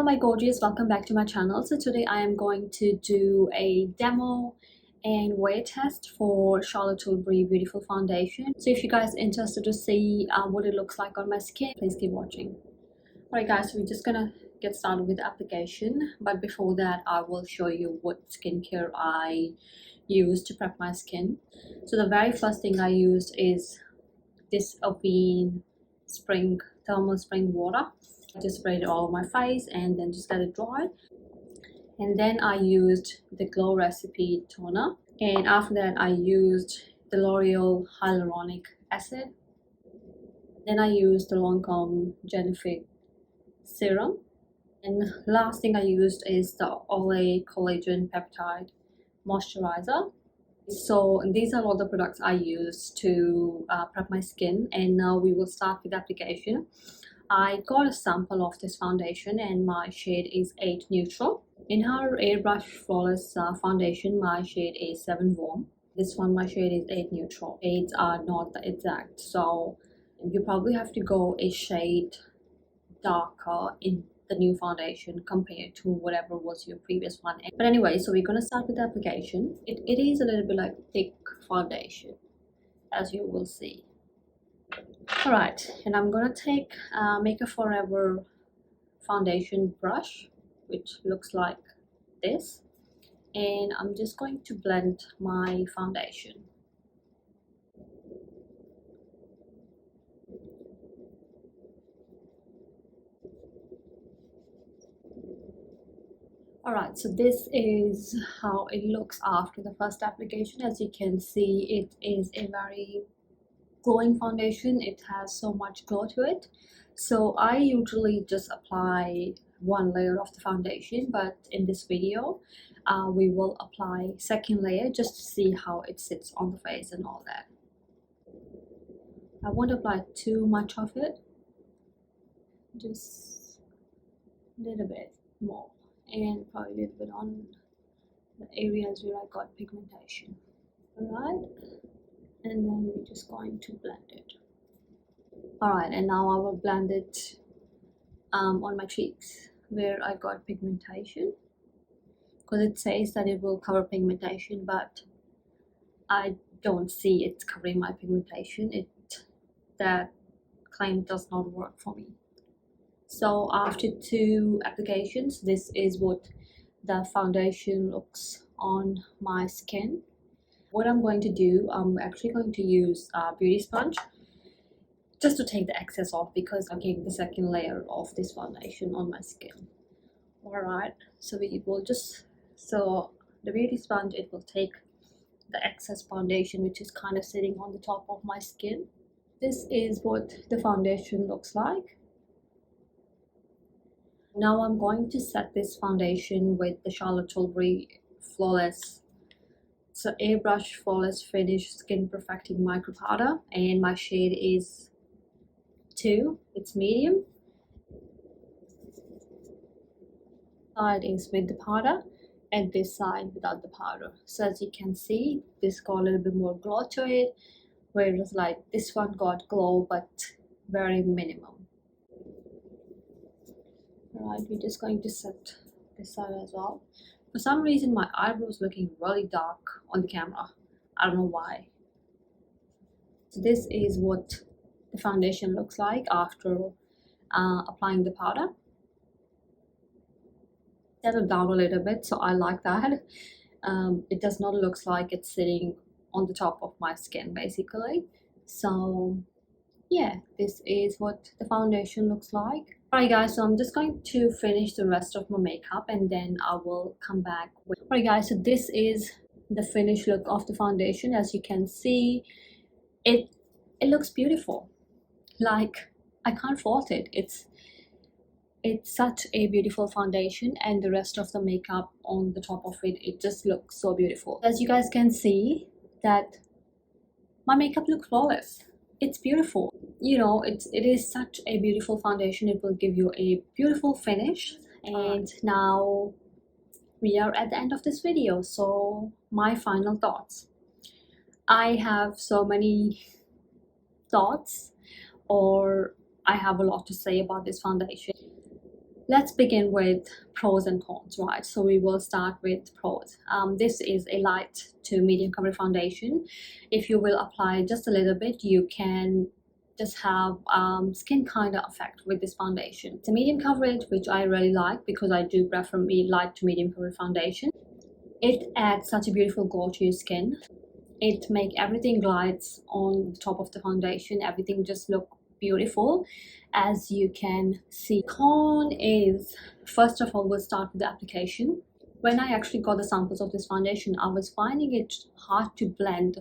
my gorgeous, welcome back to my channel. So today I am going to do a demo and wear test for Charlotte Tilbury Beautiful Foundation. So if you guys are interested to see what it looks like on my skin, please keep watching. Alright guys, so we're just gonna get started with the application, but before that I will show you what skincare I use to prep my skin. So the very first thing I used is this Avene thermal spring water. I just sprayed it all over my face and then just let it dry. And then I used the Glow Recipe toner, and after that I used the L'Oreal Hyaluronic Acid. Then I used the Lancome Genifique Serum, and last thing I used is the Olay Collagen Peptide Moisturizer. So these are all the products I use to prep my skin, and now we will start with the application. I got a sample of this foundation and my shade is 8 Neutral. In her Airbrush Flawless foundation, my shade is 7 Warm. This one, my shade is 8 Neutral. Shades are not the exact, so you probably have to go a shade darker in the new foundation compared to whatever was your previous one. But anyway, so we're going to start with the application. It is a little bit like thick foundation, as you will see. Alright, and I'm gonna take Makeup Forever foundation brush, which looks like this, and I'm just going to blend my foundation. Alright, so this is how it looks after the first application. As you can see, it is a very glowing foundation. It has so much glow to it. So I usually just apply one layer of the foundation, but in this video we will apply second layer just to see how it sits on the face and all that. I won't apply too much of it, just a little bit more, and probably a little bit on the areas where I got pigmentation. Alright, and then we're just going to blend it. Alright, and now I will blend it on my cheeks where I got pigmentation, because it says that it will cover pigmentation, but I don't see it covering my pigmentation. That claim does not work for me. So after 2 applications, this is what the foundation looks on my skin. What I'm going to do, I'm actually going to use a beauty sponge just to take the excess off, because I'm getting the second layer of this foundation on my skin. Alright, so we will so the beauty sponge, it will take the excess foundation which is kind of sitting on the top of my skin. This is what the foundation looks like. Now I'm going to set this foundation with the Charlotte Tilbury Flawless. So Airbrush Flawless Finish Skin Perfecting Micro Powder, and my shade is 2. It's medium. Side is with the powder, and this side without the powder. So as you can see, this got a little bit more glow to it, whereas like this one got glow but very minimum. Alright, we're just going to set this side as well. For some reason my eyebrows looking really dark on the camera. I don't know why. So this is what the foundation looks like after applying the powder. Settled down a little bit, so I like that. It does not look like it's sitting on the top of my skin basically. So yeah, this is what the foundation looks like. Alright guys, so I'm just going to finish the rest of my makeup and then I will come back with... Alright guys, so this is the finished look of the foundation. As you can see, it looks beautiful. Like, I can't fault it. It's such a beautiful foundation, and the rest of the makeup on the top of it just looks so beautiful. As you guys can see, that my makeup looks flawless. It's beautiful. You know, it is such a beautiful foundation. It will give you a beautiful finish. And now we are at the end of this video. So my final thoughts. I have so many thoughts, or I have a lot to say about this foundation. let's begin with pros and cons, right? So we will start with pros. This is a light to medium coverage foundation. If you will apply just a little bit, you can just have skin kind of effect with this foundation. It's a medium coverage, which I really like because I do prefer light to medium coverage foundation. It adds such a beautiful glow to your skin. It makes everything glides on the top of the foundation. Everything just look beautiful, as you can see. Con is, first of all, we'll start with the application. When I actually got the samples of this foundation, I was finding it hard to blend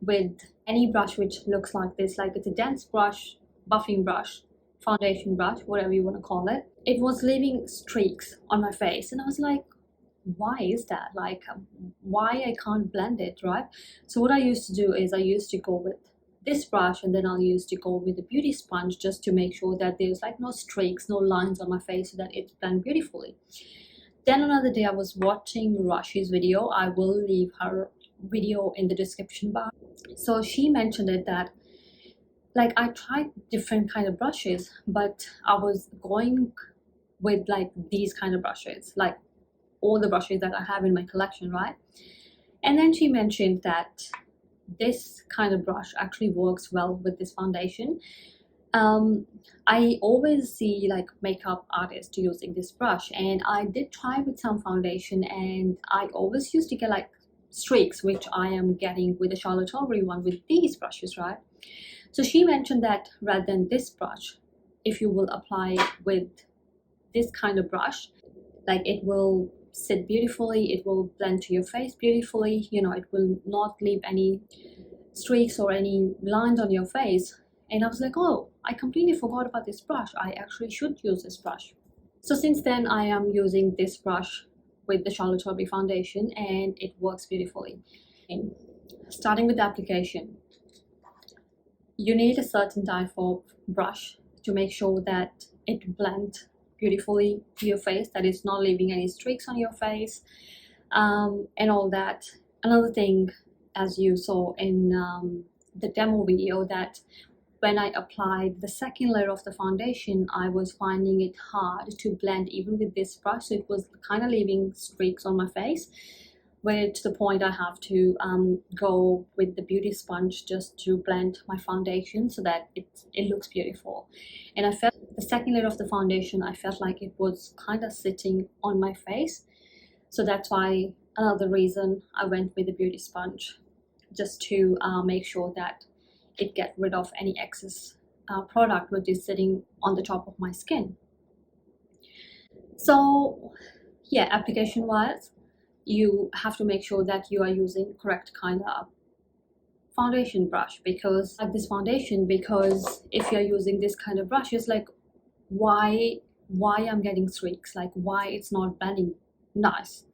with any brush which looks like this, like it's a dense brush, buffing brush, foundation brush, whatever you want to call it. It was leaving streaks on my face, and I was like, why is that? Like, why I can't blend it, right? So what I used to do is I used to go with this brush, and then I'll used to go with the beauty sponge just to make sure that there's like no streaks, no lines on my face, so that it's blend beautifully. Then another day I was watching Rashi's video. I will leave her video in the description bar. So she mentioned it that, like, I tried different kind of brushes, but I was going with like these kind of brushes, like all the brushes that I have in my collection, right? And then she mentioned that this kind of brush actually works well with this foundation. I always see like makeup artists using this brush, and I did try with some foundation, and I always used to get like streaks, which I am getting with the Charlotte Tilbury one with these brushes, right? So she mentioned that rather than this brush, if you will apply with this kind of brush, like it will sit beautifully, it will blend to your face beautifully, you know, it will not leave any streaks or any lines on your face. And I was like, oh, I completely forgot about this brush. I actually should use this brush. So since then I am using this brush with the Charlotte Tilbury foundation, and it works beautifully. And starting with the application, you need a certain type of brush to make sure that it blends beautifully to your face, that it's not leaving any streaks on your face, and all that. Another thing, as you saw in the demo video, that when I applied the second layer of the foundation, I was finding it hard to blend even with this brush. So it was kind of leaving streaks on my face, where to the point I have to go with the beauty sponge just to blend my foundation so that it looks beautiful. And I felt the second layer of the foundation, I felt like it was kind of sitting on my face. So that's why, another reason I went with the beauty sponge, just to make sure that it get rid of any excess product which is sitting on the top of my skin. So yeah, application wise, you have to make sure that you are using correct kind of foundation brush, because like this foundation, because if you're using this kind of brush, it's like, why I'm getting streaks, like why it's not blending nice.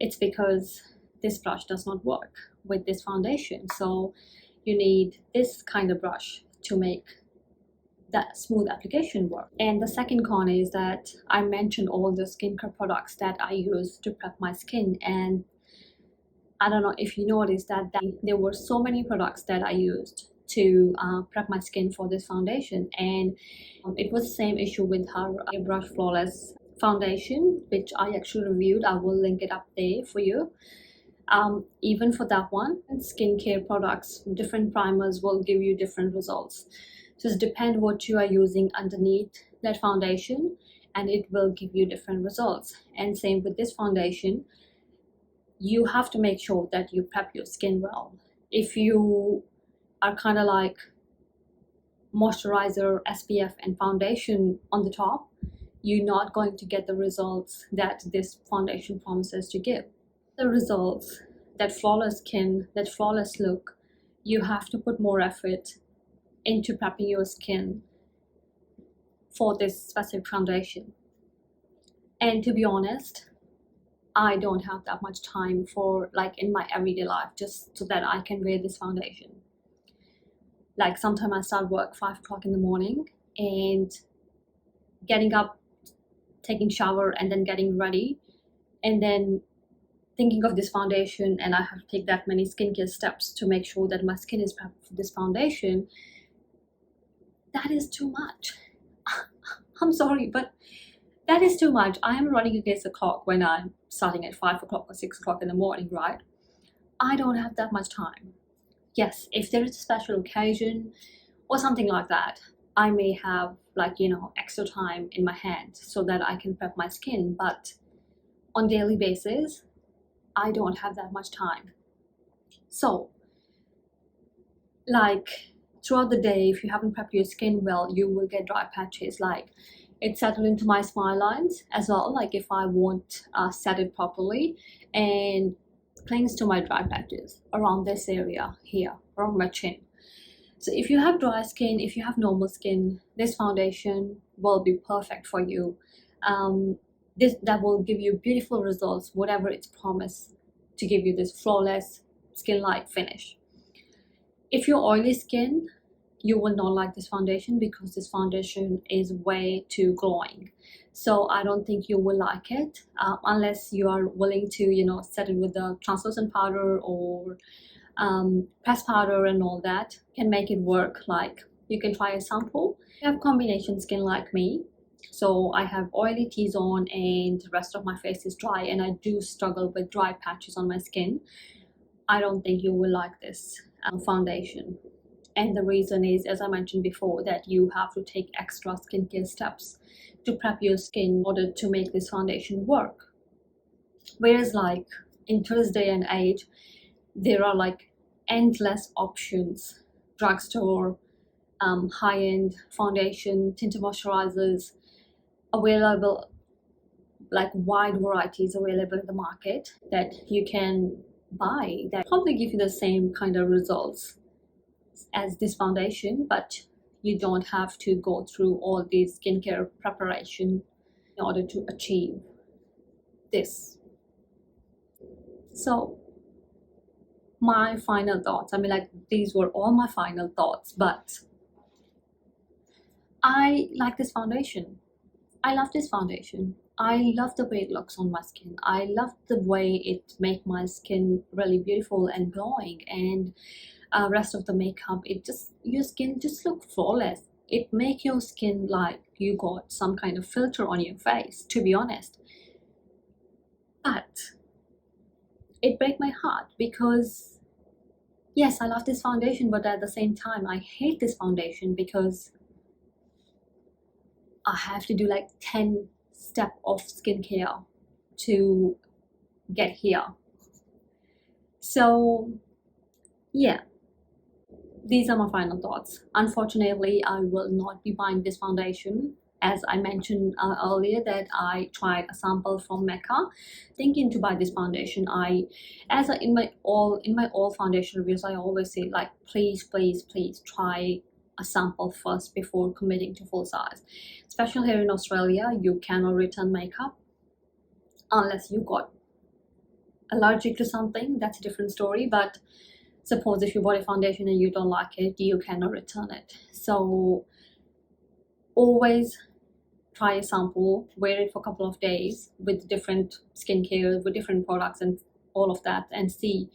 It's because this brush does not work with this foundation. So you need this kind of brush to make that smooth application work. And the second con is that I mentioned all the skincare products that I use to prep my skin, and I don't know if you noticed that there were so many products that I used to prep my skin for this foundation, and it was the same issue with her Airbrush Flawless foundation, which I actually reviewed. I will link it up there for you. Even for that one, skincare products, different primers will give you different results. So it depends what you are using underneath that foundation, and it will give you different results. And same with this foundation, you have to make sure that you prep your skin well. If you are kind of like moisturizer, SPF and foundation on the top, you're not going to get the results that this foundation promises to give. The results, that flawless skin, that flawless look, you have to put more effort into prepping your skin for this specific foundation. And to be honest, I don't have that much time for, like, in my everyday life, just so that I can wear this foundation. Like, sometimes I start work 5 o'clock in the morning, and getting up, taking shower, and then getting ready, and then thinking of this foundation, and I have to take that many skincare steps to make sure that my skin is prepped for this foundation. That is too much. I'm sorry, but that is too much. I am running against the clock when I'm starting at 5 o'clock or 6 o'clock in the morning, right? I don't have that much time. Yes, if there is a special occasion or something like that, I may have, like, extra time in my hands so that I can prep my skin. But on daily basis, I don't have that much time. So, like, throughout the day, if you haven't prepped your skin well, you will get dry patches. Like, it settled into my smile lines as well, like if I won't set it properly, and clings to my dry patches around this area here, around my chin. So if you have dry skin, if you have normal skin, this foundation will be perfect for you. That will give you beautiful results, whatever it's promised to give you, this flawless skin-like finish. If you're oily skin, you will not like this foundation because this foundation is way too glowing. So I don't think you will like it unless you are willing to, set it with the translucent powder or pressed powder and all that can make it work. Like, you can try a sample. I have combination skin like me. So I have oily T-zone and the rest of my face is dry, and I do struggle with dry patches on my skin. I don't think you will like this foundation. And the reason is, as I mentioned before, that you have to take extra skincare steps to prep your skin in order to make this foundation work. Whereas, like, in today's day and age, there are like endless options. Drugstore, high-end foundation, tinted moisturizers available, like wide varieties available in the market that you can buy that probably give you the same kind of results as this foundation, but you don't have to go through all these skincare preparation in order to achieve this. So my final thoughts, I mean, like, these were all my final thoughts, but I like this foundation. I love this foundation. I love the way it looks on my skin. I love the way it make my skin really beautiful and glowing, and rest of the makeup, your skin just look flawless. It make your skin like you got some kind of filter on your face, to be honest. But it break my heart because yes, I love this foundation, but at the same time I hate this foundation because I have to do like 10 steps of skincare to get here. So yeah, these are my final thoughts. Unfortunately, I will not be buying this foundation. As I mentioned earlier, that I tried a sample from Mecca, thinking to buy this foundation. In my all foundation reviews, I always say, like, please try a sample first before committing to full size. Especially here in Australia, you cannot return makeup unless you got allergic to something. That's a different story. But suppose if you bought a foundation and you don't like it, you cannot return it. So always try a sample, wear it for a couple of days with different skincare, with different products and all of that, and see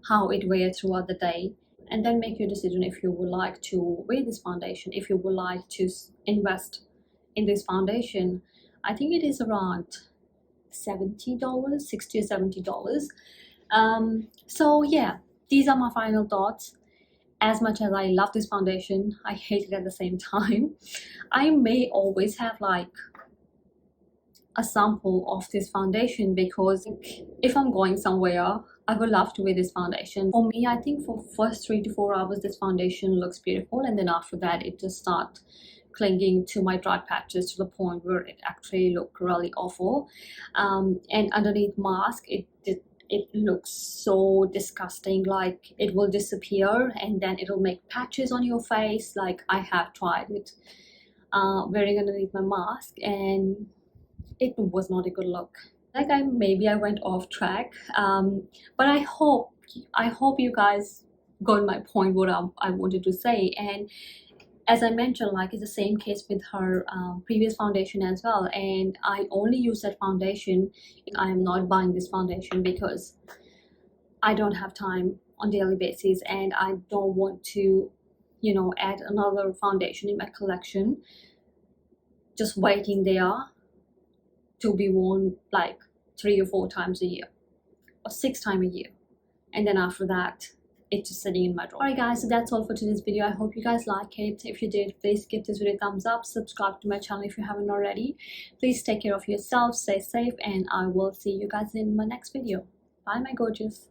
how it wears throughout the day, and then make your decision if you would like to wear this foundation, if you would like to invest in this foundation. I think it is around $70, $60 or $70. So yeah, these are my final thoughts. As much as I love this foundation, I hate it at the same time. I may always have like a sample of this foundation because if I'm going somewhere, I would love to wear this foundation. For me, I think for first 3 to 4 hours, this foundation looks beautiful, and then after that, it just starts clinging to my dry patches to the point where it actually look really awful. And underneath mask, it looks so disgusting, like it will disappear and then it'll make patches on your face. Like, I have tried it wearing underneath my mask, and it was not a good look. Like, maybe I went off track, but I hope you guys got my point, what I wanted to say. And as I mentioned, like, it's the same case with her previous foundation as well, and I only use that foundation. I am not buying this foundation because I don't have time on daily basis, and I don't want to, add another foundation in my collection just waiting there to be worn like 3 or 4 times a year or 6 times a year, and then after that it's just sitting in my drawer. Alright guys, so that's all for today's video. I hope you guys like it. If you did, please give this video a thumbs up, subscribe to my channel if you haven't already. Please take care of yourself, stay safe, and I will see you guys in my next video. Bye my gorgeous.